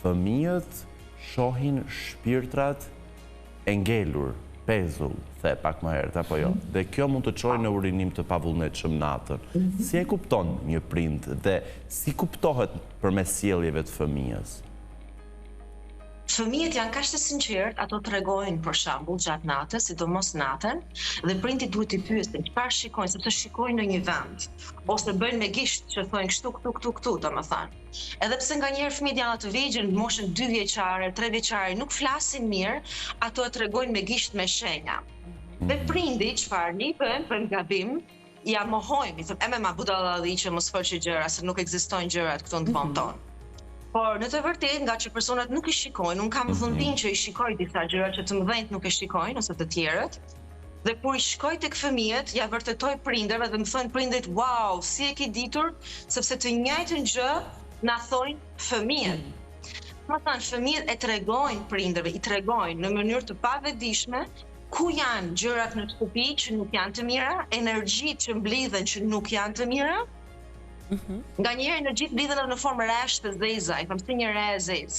fëmijët shohin shpirtrat e ngelur, pezull, the pak më herët, apo jo? Dhe kjo mund të çojë në urinim të pavullnetshëm natën. Si e kupton një prind dhe si kuptohet përmes sjelljeve të fëmijës? Fëmijët janë kaq të sinqert, ato tregojnë për shembull gjatë natës, sidomos natën, dhe prindit duhet t'i pyesin çfarë shikojnë, sepse shikojnë në një vend, ose bëjnë me gisht që thonë kështu, këtu, domethënë. Edhe pse nganjëherë fëmijët janë të vegjël, në moshën 2 vjeçare, 3 vjeçare, nuk flasin mirë, ato e tregojnë me gisht, me shenja. Dhe prindi çfarë nipën për gabim, ja mohojmë, i thonë ma budallalli që mos fol gjëra, se nuk ekzistojnë gjërat këtu në vendin tonë. Por në të vërtetë, nga që personat nuk i shikojnë, unë kam dhëndin që i shikoj disa gjëra që të mëdhenjt nuk e shikojnë, ose të tjerët, dhe kur i shkoj tek fëmijët, ja vërtetoj prindërve dhe më thonë prindrit, wow, si e ki ditur, sepse të njëjtën gjë na thojnë fëmijët. Më thënë, fëmijët e tregojnë prindërve, i tregojnë në mënyrë të pavetdijshme ku janë gjërat në shtëpi që nuk janë të mira, energjitë që mblidhen që nuk janë të mira. Nga njerë energjitë mblidhen në formë rreshtë të zeza, i them si një re e zezë.